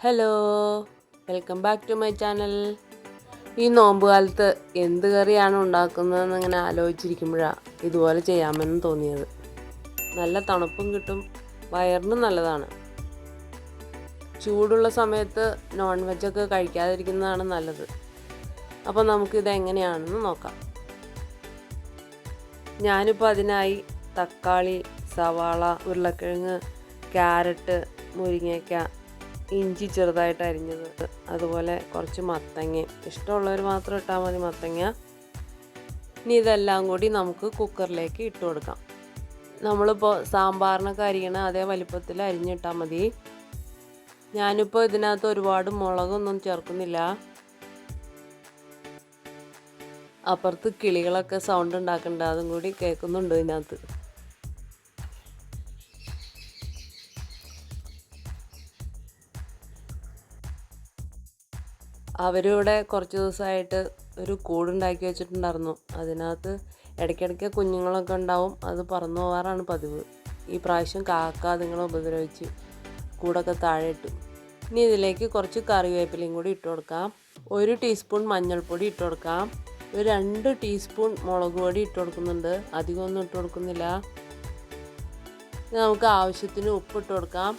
Hello, welcome back to my channel. ഈ നോമ്പ് കാലത്ത് എന്ത് കറിയാണ് ഉണ്ടാക്കുന്നതെന്ന് ഇങ്ങനെ ആലോചിച്ചിരിക്കുമ്പോഴാണ് ഇതുപോലെ ചെയ്യാമെന്ന് തോന്നിയത്. നല്ല തണുപ്പും കിട്ടും, വയറിനും നല്ലതാണ്. ചൂടുള്ള സമയത്ത് നോൺ വെജൊക്കെ കഴിക്കാതിരിക്കുന്നതാണ് നല്ലത്. അപ്പോൾ നമുക്കിത് എങ്ങനെയാണെന്ന് നോക്കാം. ഞാനിപ്പോൾ അതിനായി തക്കാളി, സവാള, ഉരുളക്കിഴങ്ങ്, ക്യാരറ്റ്, മുരിങ്ങയ്ക്ക, ഇഞ്ചി ചെറുതായിട്ട് അരിഞ്ഞത്, അതുപോലെ കുറച്ച് മത്തങ്ങ, ഇഷ്ടമുള്ളവർ മാത്രം ഇട്ടാൽ മതി മത്തങ്ങ. ഇനി ഇതെല്ലാം കൂടി നമുക്ക് കുക്കറിലേക്ക് ഇട്ട് കൊടുക്കാം. നമ്മളിപ്പോൾ സാമ്പാറിനൊക്കെ അരിയണ അതേ വലിപ്പത്തിൽ അരിഞ്ഞിട്ടാൽ മതി. ഞാനിപ്പോൾ ഇതിനകത്ത് ഒരുപാട് മുളകൊന്നും ചേർക്കുന്നില്ല. അപ്പുറത്ത് കിളികളൊക്കെ സൗണ്ട് ഉണ്ടാക്കുന്നുണ്ട്, അതും കൂടി കേൾക്കുന്നുണ്ട് ഇതിനകത്ത്. അവരിവിടെ കുറച്ച് ദിവസമായിട്ട് ഒരു കൂടുണ്ടാക്കി വെച്ചിട്ടുണ്ടായിരുന്നു. അതിനകത്ത് ഇടയ്ക്കിടയ്ക്ക് കുഞ്ഞുങ്ങളൊക്കെ ഉണ്ടാവും, അത് പറന്നു പോകാറാണ് പതിവ്. ഈ പ്രാവശ്യം കാക്ക അതുങ്ങളെ ഉപദ്രവിച്ച് കൂടൊക്കെ താഴെ ഇട്ടു. ഇനി ഇതിലേക്ക് കുറച്ച് കറിവേപ്പിലയും കൂടി ഇട്ട് കൊടുക്കാം. 1 ടീസ്പൂൺ മഞ്ഞൾപ്പൊടി ഇട്ട് കൊടുക്കാം. ഒരു 2 ടീസ്പൂൺ മുളക് പൊടി ഇട്ട് കൊടുക്കുന്നുണ്ട്, അധികമൊന്നും ഇട്ട് കൊടുക്കുന്നില്ല. നമുക്ക് ആവശ്യത്തിന് ഉപ്പ് ഇട്ട് കൊടുക്കാം.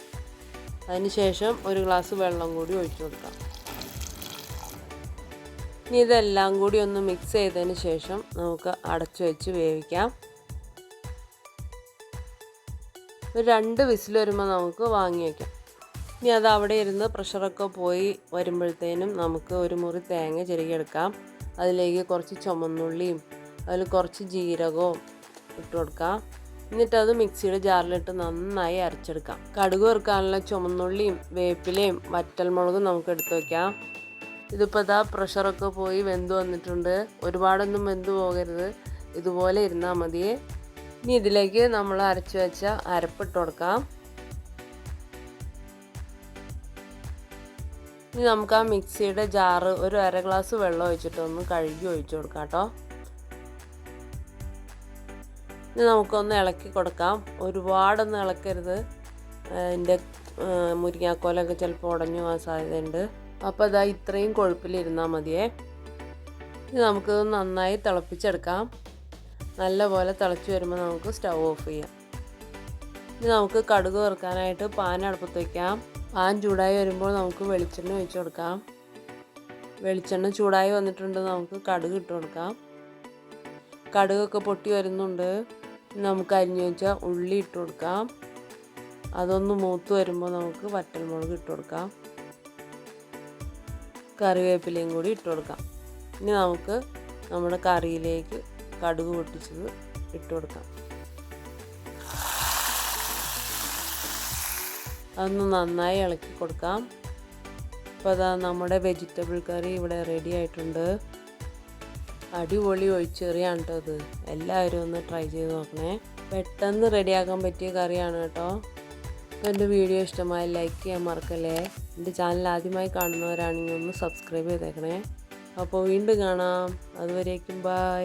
അതിനുശേഷം 1 ഗ്ലാസ് വെള്ളം കൂടി ഒഴിച്ചു കൊടുക്കാം. ഇനി ഇതെല്ലാം കൂടി ഒന്ന് മിക്സ് ചെയ്തതിന് ശേഷം നമുക്ക് അടച്ചു വെച്ച് വേവിക്കാം. ഒരു 2 വിസിൽ വരുമ്പോൾ നമുക്ക് വാങ്ങി വയ്ക്കാം. ഇനി അത് അവിടെ ഇരുന്ന് പ്രഷറൊക്കെ പോയി വരുമ്പോഴത്തേനും നമുക്ക് ഒരു മുറി തേങ്ങ ചിരകിയെടുക്കാം. അതിലേക്ക് കുറച്ച് ചുമന്നുള്ളിയും അതിൽ കുറച്ച് ജീരകവും ഇട്ട് കൊടുക്കാം. എന്നിട്ടത് മിക്സിയുടെ ജാറിലിട്ട് നന്നായി അരച്ചെടുക്കാം. കടുക് വറുക്കാനുള്ള ചുമന്നുള്ളിയും വേപ്പിലയും വറ്റൽമുളകും നമുക്ക് എടുത്ത് വയ്ക്കാം. ഇതിപ്പോൾ ഇതാ പ്രഷറൊക്കെ പോയി വെന്ത് വന്നിട്ടുണ്ട്. ഒരുപാടൊന്നും വെന്ത് പോകരുത്, ഇതുപോലെ ഇരുന്നാൽ മതിയേ. ഇനി ഇതിലേക്ക് നമ്മൾ അരച്ച് വെച്ച അരപ്പിട്ട് കൊടുക്കാം. ഇനി നമുക്ക് ആ മിക്സിയുടെ ജാറ് ഒരു 1/2 ഗ്ലാസ് വെള്ളം ഒഴിച്ചിട്ടൊന്ന് കഴുകി ഒഴിച്ചു കൊടുക്കാം കേട്ടോ. ഇനി നമുക്കൊന്ന് ഇളക്കി കൊടുക്കാം. ഒരുപാടൊന്നും ഇളക്കരുത്, അതിൻ്റെ മുരിങ്ങാക്കോലൊക്കെ ചിലപ്പോൾ ഉടഞ്ഞു പോകാൻ സാധ്യതയുണ്ട്. അപ്പോൾ അതാ ഇത്രയും കൊഴുപ്പിലിരുന്നാൽ മതിയേ. ഇനി നമുക്ക് നന്നായി തിളപ്പിച്ചെടുക്കാം. നല്ലപോലെ തിളച്ച് വരുമ്പോൾ നമുക്ക് സ്റ്റൗ ഓഫ് ചെയ്യാം. ഇനി നമുക്ക് കടുക് വറുക്കാനായിട്ട് പാൻ അടുപ്പത്ത് വയ്ക്കാം. പാൻ ചൂടായി വരുമ്പോൾ നമുക്ക് വെളിച്ചെണ്ണ ഒഴിച്ച് കൊടുക്കാം. വെളിച്ചെണ്ണ ചൂടായി വന്നിട്ടുണ്ട്, നമുക്ക് കടുക് ഇട്ട് കൊടുക്കാം. കടുകൊക്കെ പൊട്ടി വരുന്നുണ്ട്. നമുക്ക് അരിഞ്ഞു വെച്ചാൽ ഉള്ളി ഇട്ട് കൊടുക്കാം. അതൊന്ന് മൂത്ത് വരുമ്പോൾ നമുക്ക് വറ്റൽമുളക് ഇട്ട് കൊടുക്കാം. കറിവേപ്പിലയും കൂടി ഇട്ട് കൊടുക്കാം. ഇനി നമുക്ക് നമ്മുടെ കറിയിലേക്ക് കടുക് പൊട്ടിച്ചത് ഇട്ട് കൊടുക്കാം. അതൊന്ന് നന്നായി ഇളക്കി കൊടുക്കാം. അപ്പോൾ അതാ നമ്മുടെ വെജിറ്റബിൾ കറി ഇവിടെ റെഡി ആയിട്ടുണ്ട്. അടിപൊളി ഒഴിച്ചെറിയാണ് കേട്ടോ ഇത്. എല്ലാവരും ഒന്ന് ട്രൈ ചെയ്ത് നോക്കണേ. പെട്ടെന്ന് റെഡിയാക്കാൻ പറ്റിയ കറിയാണ് കേട്ടോ. അപ്പോൾ എൻ്റെ വീഡിയോ ഇഷ്ടമായി ലൈക്ക് ചെയ്യാൻ മറക്കല്ലേ. എൻ്റെ ചാനൽ ആദ്യമായി കാണുന്നവരാണെങ്കിൽ ഒന്ന് സബ്സ്ക്രൈബ് ചെയ്തേക്കണേ. അപ്പോൾ വീണ്ടും കാണാം. അതുവരേക്കും ബൈ.